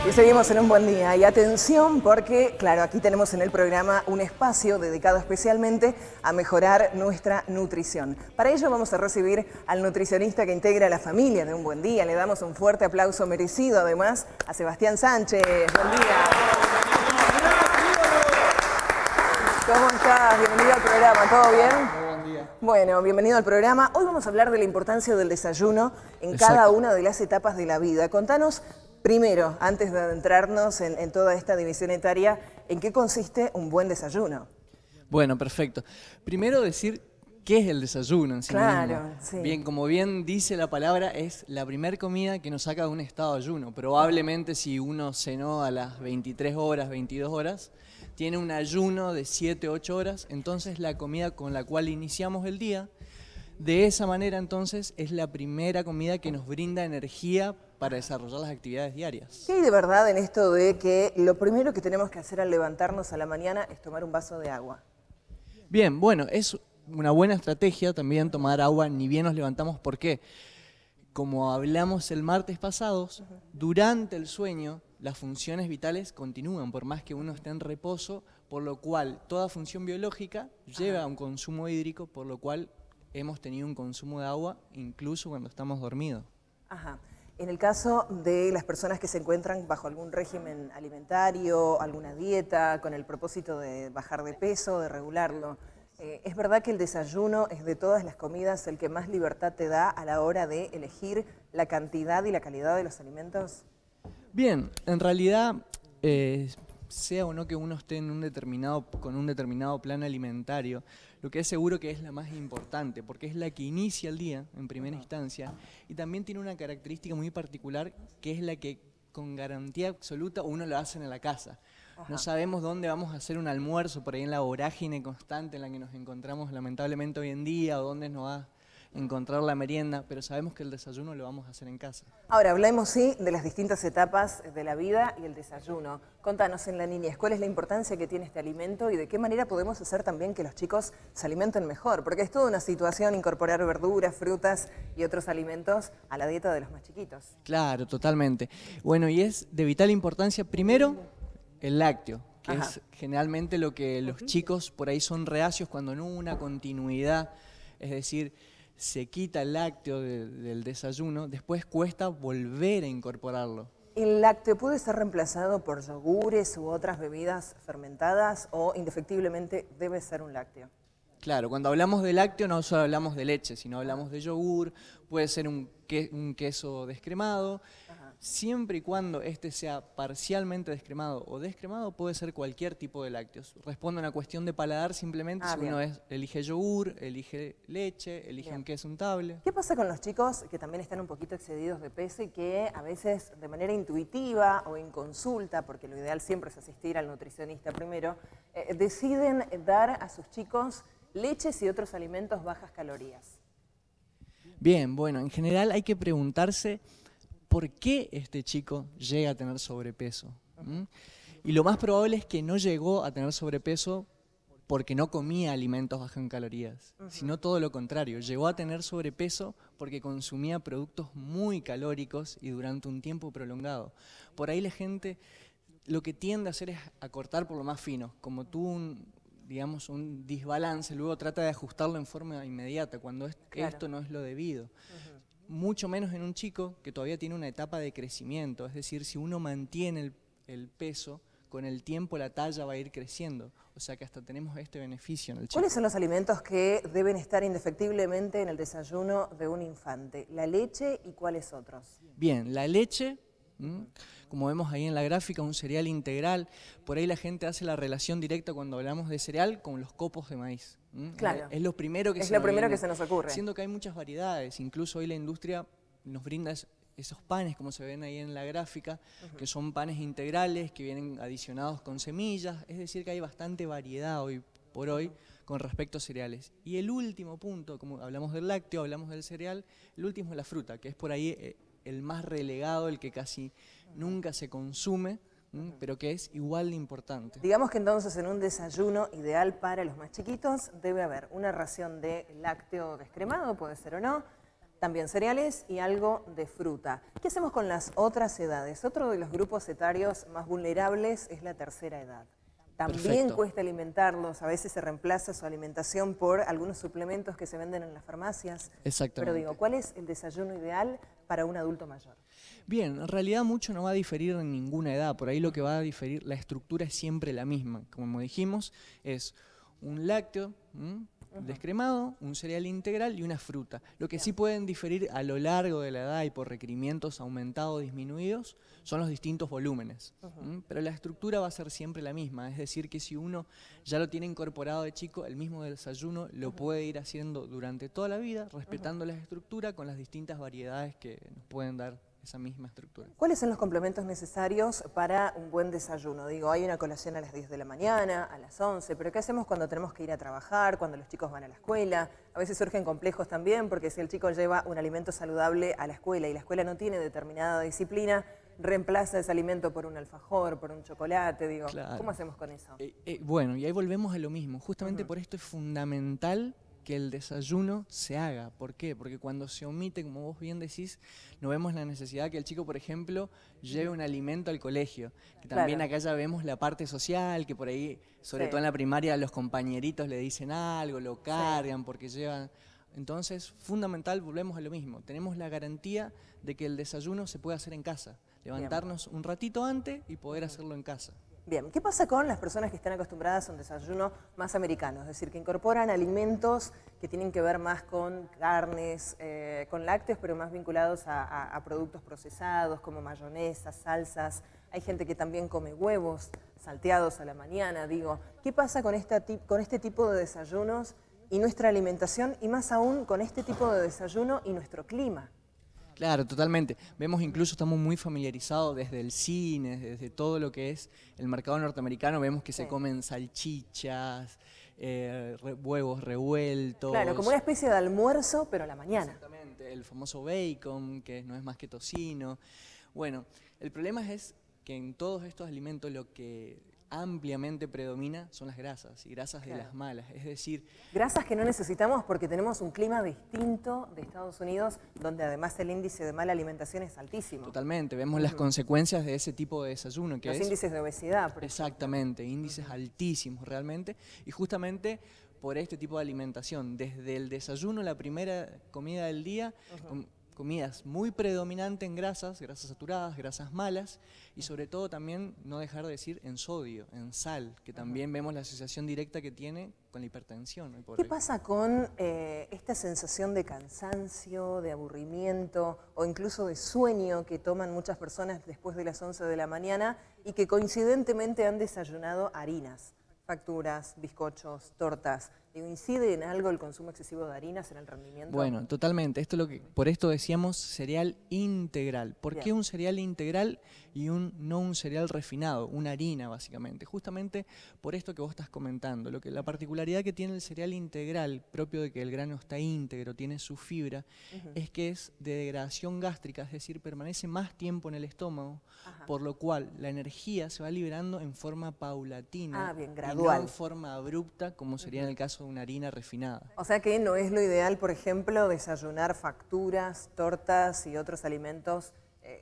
Y seguimos en un buen día. Y atención porque, claro, aquí tenemos en el programa un espacio dedicado especialmente a mejorar nuestra nutrición. Para ello vamos a recibir al nutricionista que integra la familia de Un Buen Día. Le damos un fuerte aplauso merecido además a Sebastián Sánchez. Buen día. ¿Cómo estás? Bienvenido al programa. ¿Todo bien? Muy buen día. Bueno, bienvenido al programa. Hoy vamos a hablar de la importancia del desayuno en cada una de las etapas de la vida. Contanos primero, antes de adentrarnos en toda esta división etaria, ¿en qué consiste un buen desayuno? Bueno, perfecto. Primero decir qué es el desayuno en sí Claro, mismo. sí. Bien, como bien dice la palabra, es la primera comida que nos saca de un estado de ayuno. Probablemente si uno cenó a las 23 horas, 22 horas, tiene un ayuno de 7, 8 horas, entonces la comida con la cual iniciamos el día, de esa manera entonces es la primera comida que nos brinda energía para desarrollar las actividades diarias. ¿Qué hay de verdad en esto de que lo primero que tenemos que hacer al levantarnos a la mañana es tomar un vaso de agua? Bien, bueno, es una buena estrategia también tomar agua ni bien nos levantamos. ¿Por qué? Como hablamos el martes pasados, durante el sueño las funciones vitales continúan, por más que uno esté en reposo, por lo cual toda función biológica lleva a un consumo hídrico, por lo cual hemos tenido un consumo de agua incluso cuando estamos dormidos. Ajá. En el caso de las personas que se encuentran bajo algún régimen alimentario, alguna dieta, con el propósito de bajar de peso, de regularlo, ¿es verdad que el desayuno es de todas las comidas el que más libertad te da a la hora de elegir la cantidad y la calidad de los alimentos? Bien, en realidad, sea o no que uno esté con un determinado plan alimentario, lo que es seguro que es la más importante, porque es la que inicia el día en primera instancia y también tiene una característica muy particular que es la que con garantía absoluta uno lo hace en la casa. No sabemos dónde vamos a hacer un almuerzo por ahí en la vorágine constante en la que nos encontramos lamentablemente hoy en día o dónde nos va a encontrar la merienda, pero sabemos que el desayuno lo vamos a hacer en casa. Ahora, hablemos sí de las distintas etapas de la vida y el desayuno. Contanos en la niñez, ¿cuál es la importancia que tiene este alimento y de qué manera podemos hacer también que los chicos se alimenten mejor? Porque es toda una situación incorporar verduras, frutas y otros alimentos a la dieta de los más chiquitos. Claro, totalmente. Bueno, y es de vital importancia primero el lácteo, que es generalmente lo que los chicos por ahí son reacios cuando no hubo una continuidad, es decir, se quita el lácteo del desayuno, después cuesta volver a incorporarlo. ¿El lácteo puede ser reemplazado por yogures u otras bebidas fermentadas o indefectiblemente debe ser un lácteo? Claro, cuando hablamos de lácteo no solo hablamos de leche, sino hablamos de yogur, puede ser un queso descremado. Siempre y cuando este sea parcialmente descremado o descremado, puede ser cualquier tipo de lácteos. Responde a una cuestión de paladar simplemente si uno elige yogur, elige leche, elige un queso untable. ¿Qué pasa con los chicos que también están un poquito excedidos de peso y que a veces de manera intuitiva o en consulta, porque lo ideal siempre es asistir al nutricionista primero, deciden dar a sus chicos leches y otros alimentos bajas calorías? Bien, bueno, en general hay que preguntarse ¿por qué este chico llega a tener sobrepeso? Y lo más probable es que no llegó a tener sobrepeso porque no comía alimentos bajos en calorías, sino todo lo contrario. Llegó a tener sobrepeso porque consumía productos muy calóricos y durante un tiempo prolongado. Por ahí la gente lo que tiende a hacer es a cortar por lo más fino. Como tuvo un desbalance, luego trata de ajustarlo en forma inmediata, cuando esto no es lo debido. Mucho menos en un chico que todavía tiene una etapa de crecimiento, es decir, si uno mantiene el peso, con el tiempo la talla va a ir creciendo, o sea que hasta tenemos este beneficio en el chico. ¿Cuáles son los alimentos que deben estar indefectiblemente en el desayuno de un infante? ¿La leche y cuáles otros? Bien, la leche, como vemos ahí en la gráfica, un cereal integral, por ahí la gente hace la relación directa cuando hablamos de cereal con los copos de maíz. Claro. Es lo primero que se nos ocurre. Siendo que hay muchas variedades, incluso hoy la industria nos brinda esos panes, como se ven ahí en la gráfica, que son panes integrales, que vienen adicionados con semillas, es decir que hay bastante variedad hoy por hoy con respecto a cereales. Y el último punto, como hablamos del lácteo, hablamos del cereal, el último es la fruta, que es por ahí el más relegado, el que casi nunca se consume, pero que es igual de importante. Digamos que entonces en un desayuno ideal para los más chiquitos debe haber una ración de lácteo descremado, puede ser o no, También cereales y algo de fruta. ¿Qué hacemos con las otras edades? Otro de los grupos etarios más vulnerables es la tercera edad. También Perfecto. cuesta alimentarlos, a veces se reemplaza su alimentación por algunos suplementos que se venden en las farmacias. Exactamente. Pero digo, ¿cuál es el desayuno ideal para un adulto mayor? Bien, en realidad mucho no va a diferir en ninguna edad, por ahí lo que va a diferir, la estructura es siempre la misma. Como dijimos, es un lácteo descremado, un cereal integral y una fruta. Lo que sí pueden diferir a lo largo de la edad y por requerimientos aumentados o disminuidos son los distintos volúmenes. Pero la estructura va a ser siempre la misma, es decir que si uno ya lo tiene incorporado de chico, el mismo desayuno lo puede ir haciendo durante toda la vida, respetando la estructura con las distintas variedades que nos pueden dar esa misma estructura. ¿Cuáles son los complementos necesarios para un buen desayuno? Digo, hay una colación a las 10 de la mañana, a las 11, pero ¿qué hacemos cuando tenemos que ir a trabajar, cuando los chicos van a la escuela? A veces surgen complejos también, porque si el chico lleva un alimento saludable a la escuela y la escuela no tiene determinada disciplina, reemplaza ese alimento por un alfajor, por un chocolate, digo, Claro. ¿Cómo hacemos con eso? Bueno, y ahí volvemos a lo mismo. Justamente por esto es fundamental que el desayuno se haga. ¿Por qué? Porque cuando se omite, como vos bien decís, no vemos la necesidad que el chico, por ejemplo, lleve un alimento al colegio. Que también Claro. acá ya vemos la parte social, que por ahí, sobre Sí. todo en la primaria, los compañeritos le dicen algo, lo cargan porque llevan... Entonces, fundamental, volvemos a lo mismo. Tenemos la garantía de que el desayuno se puede hacer en casa. Levantarnos un ratito antes y poder hacerlo en casa. Bien, ¿qué pasa con las personas que están acostumbradas a un desayuno más americano? Es decir, que incorporan alimentos que tienen que ver más con carnes, con lácteos, pero más vinculados a productos procesados como mayonesas, salsas. Hay gente que también come huevos salteados a la mañana. Digo, ¿qué pasa con este tipo de desayunos y nuestra alimentación? Y más aún con este tipo de desayuno y nuestro clima. Claro, totalmente. Vemos incluso, estamos muy familiarizados desde el cine, desde todo lo que es el mercado norteamericano, vemos que se comen salchichas, huevos revueltos. Claro, como una especie de almuerzo, pero a la mañana. Exactamente, el famoso bacon, que no es más que tocino. Bueno, el problema es que en todos estos alimentos lo que ampliamente predomina son las grasas, y grasas de las malas, es decir... Grasas que no necesitamos porque tenemos un clima distinto de Estados Unidos, donde además el índice de mala alimentación es altísimo. Totalmente, vemos las consecuencias de ese tipo de desayuno, que Los es... índices de obesidad, por ejemplo. Exactamente, índices altísimos realmente, y justamente por este tipo de alimentación, desde el desayuno, la primera comida del día, comidas muy predominantes en grasas, grasas saturadas, grasas malas, y sobre todo también, no dejar de decir, en sodio, en sal, que también vemos la asociación directa que tiene con la hipertensión. ¿No? ¿Qué pasa con esta sensación de cansancio, de aburrimiento o incluso de sueño que toman muchas personas después de las 11 de la mañana y que coincidentemente han desayunado harinas? Facturas, bizcochos, tortas. Digo, ¿incide en algo el consumo excesivo de harinas en el rendimiento? Bueno, totalmente. Por esto decíamos cereal integral. ¿Por qué un cereal integral y no un cereal refinado, una harina básicamente? Justamente por esto que vos estás comentando. La particularidad que tiene el cereal integral, propio de que el grano está íntegro, tiene su fibra, es que es de degradación gástrica, es decir, permanece más tiempo en el estómago, por lo cual la energía se va liberando en forma paulatina. Bien, y gradual. no en forma abrupta, como sería en el caso de una harina refinada. O sea que no es lo ideal, por ejemplo, desayunar facturas, tortas y otros alimentos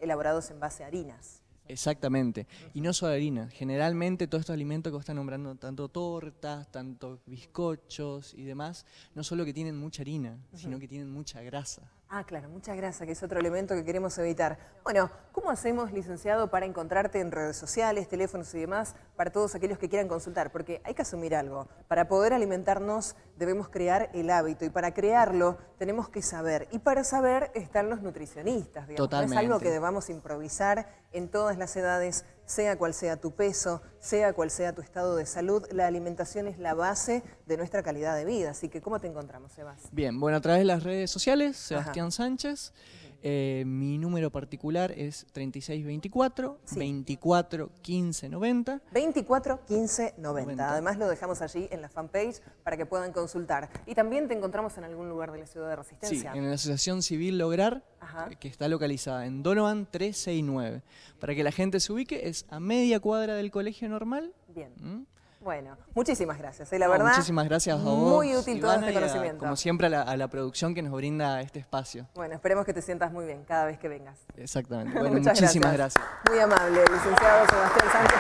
elaborados en base a harinas. Exactamente, y no solo harina, generalmente todos estos alimentos que vos estás nombrando, tanto tortas, tanto bizcochos y demás, no solo que tienen mucha harina, sino que tienen mucha grasa. Ah, claro, mucha grasa, que es otro elemento que queremos evitar. Bueno, ¿cómo hacemos, licenciado, para encontrarte en redes sociales, teléfonos y demás, para todos aquellos que quieran consultar? Porque hay que asumir algo. Para poder alimentarnos debemos crear el hábito y para crearlo tenemos que saber. Y para saber están los nutricionistas, digamos. Totalmente. No es algo que debamos improvisar en todas las edades, sea cual sea tu peso, sea cual sea tu estado de salud. La alimentación es la base de nuestra calidad de vida. Así que, ¿cómo te encontramos, Sebas? Bien, bueno, a través de las redes sociales, Sebastián Sánchez. Mi número particular es 3624 24 15 90. 24 15 90. Además lo dejamos allí en la fanpage para que puedan consultar. Y también te encontramos en algún lugar de la ciudad de Resistencia. Sí, en la Asociación Civil Lograr, que está localizada en Donovan 369. Para que la gente se ubique, es a media cuadra del colegio normal. Bien. Bueno, muchísimas gracias. La verdad, muchísimas gracias a vos, muy útil todo Ivana, este conocimiento. como siempre a la producción que nos brinda este espacio. Bueno, esperemos que te sientas muy bien cada vez que vengas. Exactamente. Bueno, Muchas muchísimas gracias. Muy amable, licenciado Sebastián Sánchez.